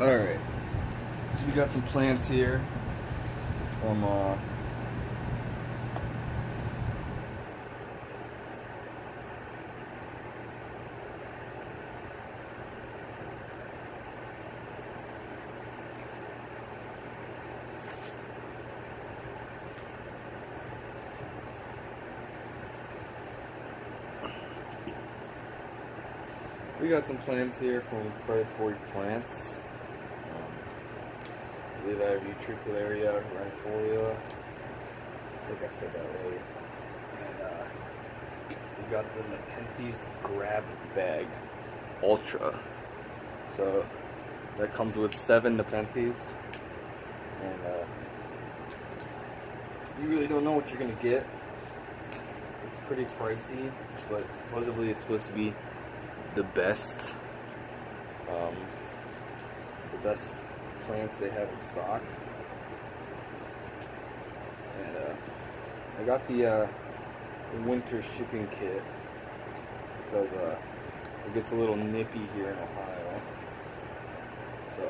Alright, so we got some plants here from predatory plants. I believe I have Uteicularia, reniformis. I think I said that right. And we got the Nepenthes Grab Bag Ultra. So that comes with 7 Nepenthes, and you really don't know what you're gonna get. It's pretty pricey, but supposedly it's supposed to be the best plants they have in stock. And I got the winter shipping kit because it gets a little nippy here in Ohio. So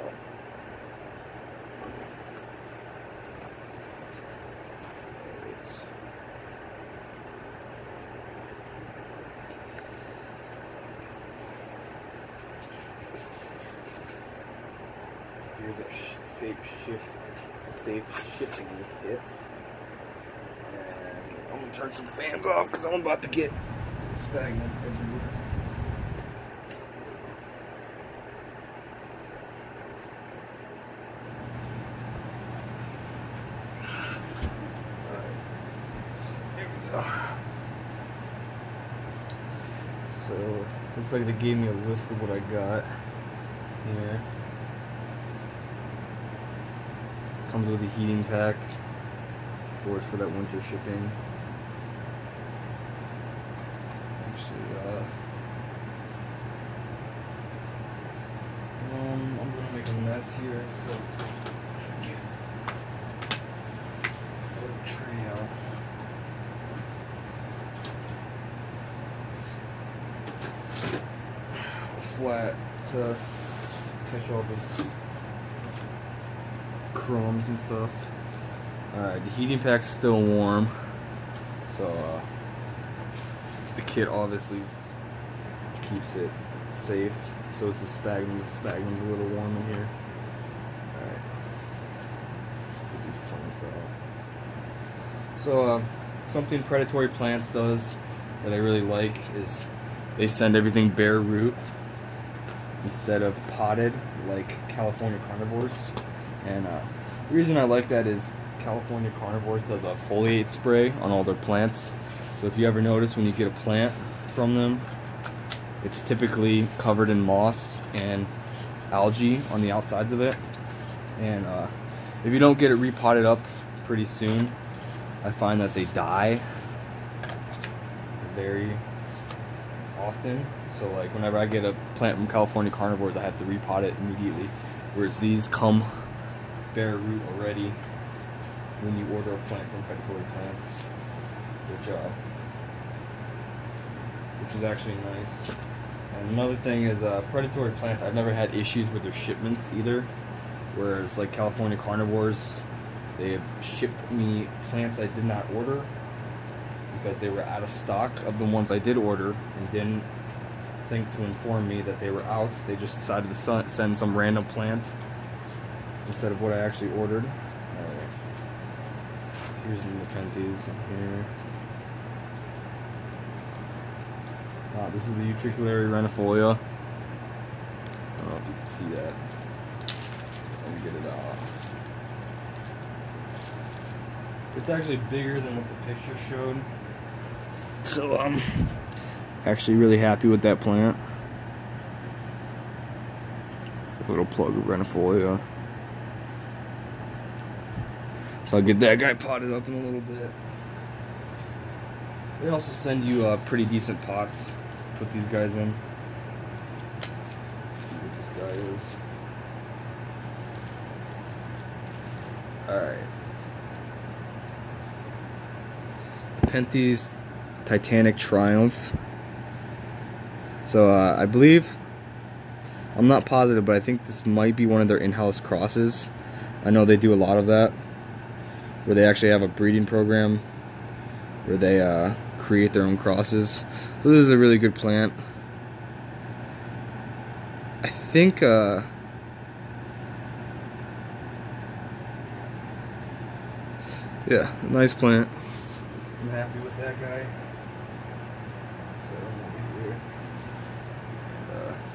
here's a safe shipping kit. And I'm gonna turn some fans off because I'm about to get stagnant everywhere. Alright, there we go. So, looks like they gave me a list of what I got here. Comes with a heating pack, of course, for that winter shipping. Actually, I'm gonna make a mess here, so get a tray out. Flat to catch all the crumbs and stuff. Alright, the heating pack's still warm, so the kit obviously keeps it safe. So is the sphagnum. The sphagnum's a little warm in here. Alright, get these plants out. So something Predatory Plants does that I really like is they send everything bare root instead of potted like California Carnivorous. And the reason I like that is California Carnivorous does a foliate spray on all their plants. So if you ever notice when you get a plant from them, it's typically covered in moss and algae on the outsides of it. And if you don't get it repotted up pretty soon, I find that they die very often. So like whenever I get a plant from California Carnivorous, I have to repot it immediately. Whereas these come bare root already when you order a plant from Predatory Plants, which is actually nice. And another thing is Predatory Plants, I've never had issues with their shipments either. Whereas like California Carnivorous, they have shipped me plants I did not order because they were out of stock of the ones I did order and didn't think to inform me that they were out. They just decided to send some random plant instead of what I actually ordered. Alright. Here's the Nepenthes here. This is the Uteicularia reniformis. I don't know if you can see that. Let me get it off. It's actually bigger than what the picture showed. So I'm actually really happy with that plant. A little plug of reniformis. So I'll get that guy potted up in a little bit. They also send you pretty decent pots to put these guys in. Let's see what this guy is. Alright. Nepenthes Titanic Triumph. So I believe, I'm not positive, but I think this might be one of their in-house crosses. I know they do a lot of that, where they actually have a breeding program where they create their own crosses. So this is a really good plant. I think yeah, nice plant. I'm happy with that guy. So over here,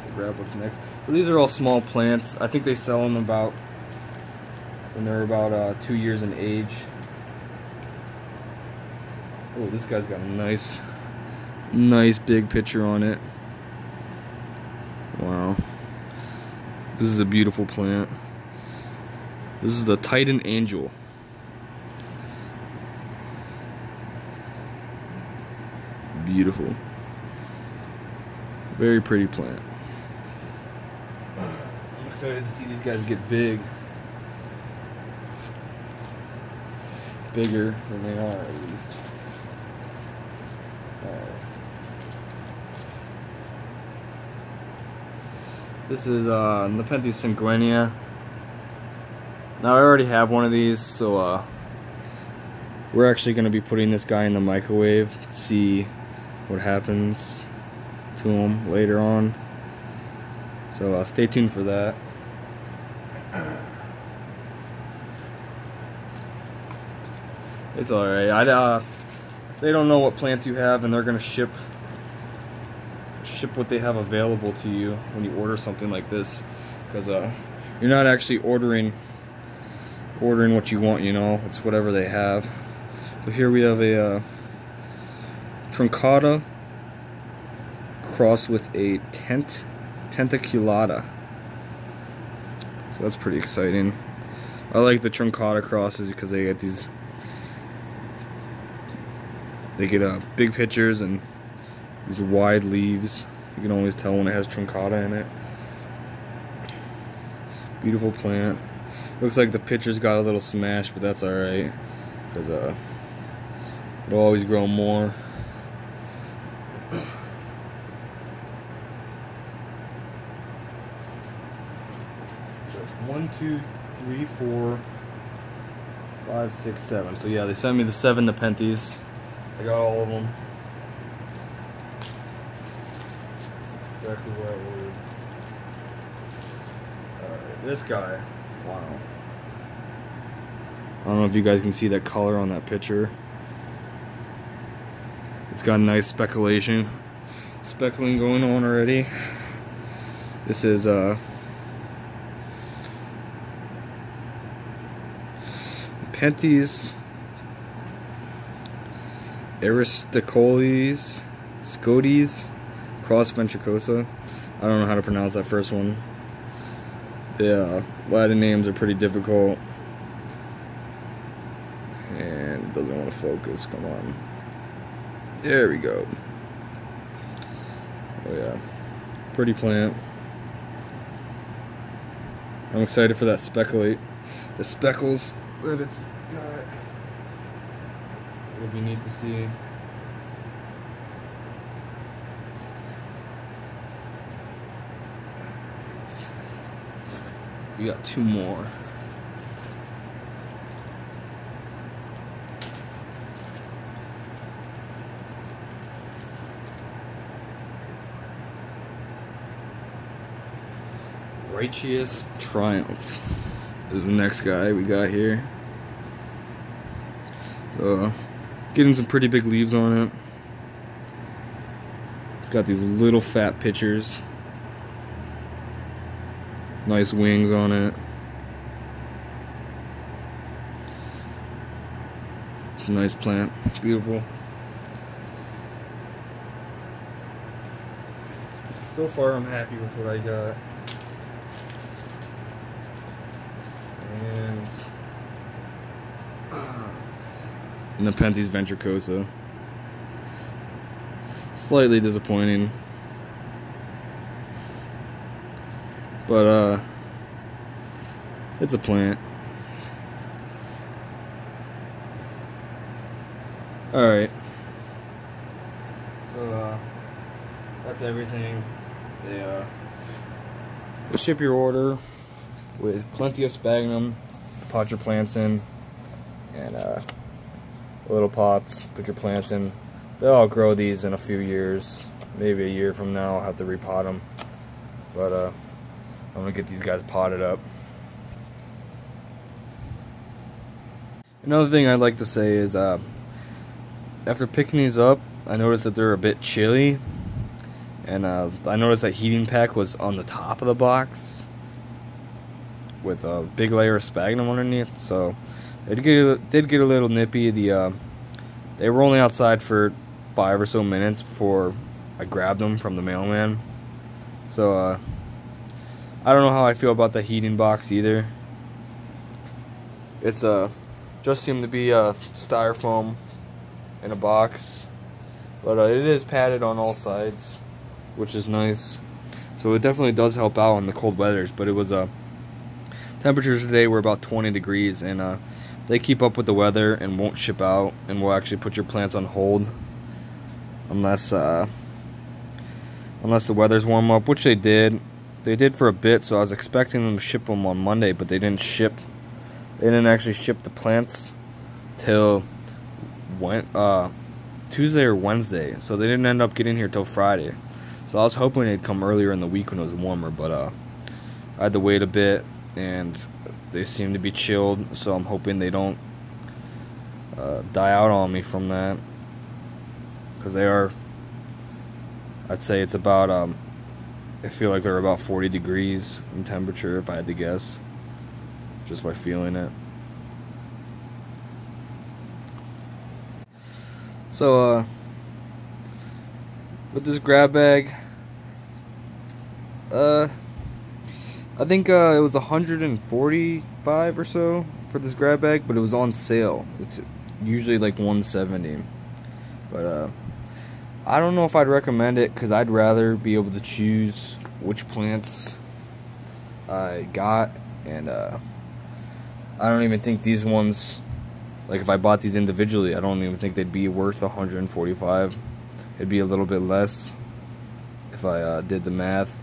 we'll grab what's next. So these are all small plants. I think they sell them about when they're about 2 years in age. Oh, this guy's got a nice big picture on it. Wow, this is a beautiful plant. This is the Titan Angel. Beautiful, very pretty plant. I'm excited to see these guys get bigger than they are, at least. This is Nepenthes sanguinea. Now I already have one of these, so we're actually going to be putting this guy in the microwave to see what happens to him later on. So stay tuned for that. It's alright. They don't know what plants you have, and they're going to ship what they have available to you when you order something like this, because you're not actually ordering what you want, you know, it's whatever they have. So here we have a truncata crossed with a tentaculata. So that's pretty exciting. I like the truncata crosses because they get these, big pictures and these wide leaves. You can always tell when it has truncata in it. Beautiful plant. Looks like the picture's got a little smash, but that's alright, because it'll always grow more. So 1, 2, 3, 4, 5, 6, 7. So yeah, they sent me the 7 Nepenthes. I got all of them. Exactly what I ordered. Alright, this guy. Wow. I don't know if you guys can see that color on that picture. It's got a nice speckling going on already. This is Nepenthes Aristocoles Scotes cross ventricosa. I don't know how to pronounce that first one. The Latin names are pretty difficult, and it doesn't want to focus. Come on. There we go. Oh yeah, pretty plant. I'm excited for that the speckles that it's got. It'll be neat to see. We got 2 more. Righteous Triumph is the next guy we got here. So, getting some pretty big leaves on it. It's got these little fat pitchers. Nice wings on it. It's a nice plant. It's beautiful. So far, I'm happy with what I got. And Nepenthes ventricosa. Slightly disappointing. But it's a plant. Alright. So that's everything. They ship your order with plenty of sphagnum to pot your plants in, and little pots, put your plants in. They'll all grow these in a few years. Maybe a year from now I'll have to repot them. But I'm gonna get these guys potted up. Another thing I'd like to say is after picking these up, I noticed that they're a bit chilly. And I noticed that heating pack was on the top of the box with a big layer of sphagnum underneath, so it did get a little nippy. They were only outside for 5 or so minutes before I grabbed them from the mailman. So I don't know how I feel about the heating box either. It's just seemed to be styrofoam in a box, but it is padded on all sides, which is nice. So it definitely does help out in the cold weathers. But it was temperatures today were about 20 degrees, and they keep up with the weather and won't ship out, and will actually put your plants on hold unless the weather's warm up, which they did. They did for a bit, so I was expecting them to ship them on Monday, but they didn't ship. They didn't actually ship the plants till Tuesday or Wednesday, so they didn't end up getting here till Friday. So I was hoping they'd come earlier in the week when it was warmer, but I had to wait a bit, and they seem to be chilled, so I'm hoping they don't die out on me from that, because they are, I'd say it's about I feel like they're about 40 degrees in temperature, if I had to guess, just by feeling it. So with this grab bag, I think it was $145 or so for this grab bag, but it was on sale. It's usually like $170, but I don't know if I'd recommend it, because I'd rather be able to choose which plants I got, and I don't even think these ones, like if I bought these individually, I don't even think they'd be worth $145. It'd be a little bit less if I did the math,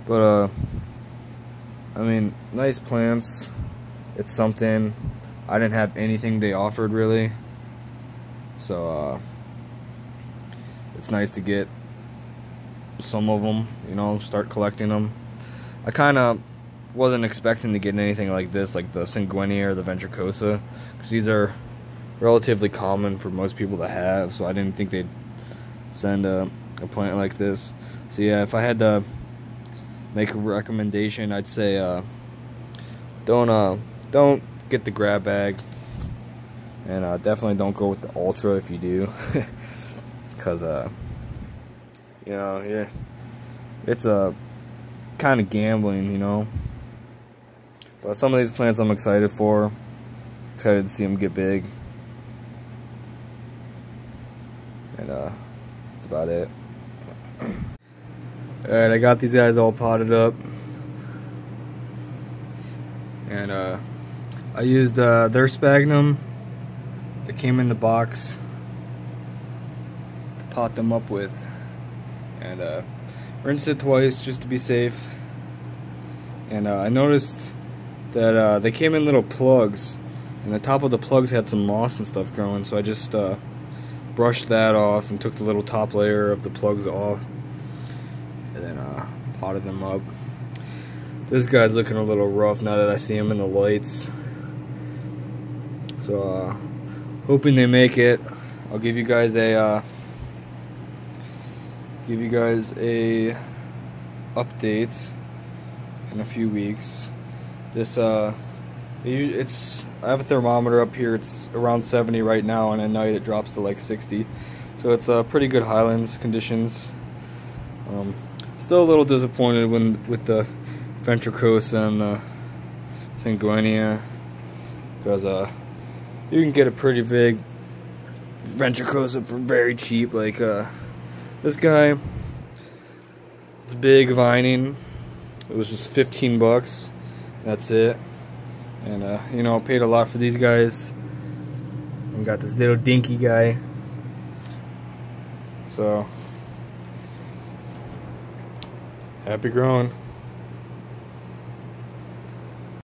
but I mean, nice plants. It's something. I didn't have anything they offered really, so it's nice to get some of them, you know, start collecting them. I kind of wasn't expecting to get anything like this, like the Sanguinea or the Ventricosa, because these are relatively common for most people to have, so I didn't think they'd send a plant like this. So yeah, if I had to make a recommendation, I'd say don't get the grab bag, and definitely don't go with the Ultra if you do. Because you know, yeah, it's a kind of gambling, you know. But some of these plants I'm excited for. Excited to see them get big. And that's about it. Alright, I got these guys all potted up. And I used their sphagnum that came in the box to pot them up with. And rinsed it twice just to be safe. And I noticed that they came in little plugs, and the top of the plugs had some moss and stuff growing, so I just brushed that off and took the little top layer of the plugs off, and then potted them up. This guy's looking a little rough now that I see him in the lights, so hoping they make it. I'll give you guys a update in a few weeks. This I have a thermometer up here. It's around 70 right now, and at night it drops to like 60. So it's pretty good highlands conditions. Still a little disappointed with the Ventricosa and the Sanguinea, because you can get a pretty big Ventricosa for very cheap. Like this guy, it's big vining. It was just 15 bucks. That's it. And you know, paid a lot for these guys. And got this little dinky guy. So Happy growing.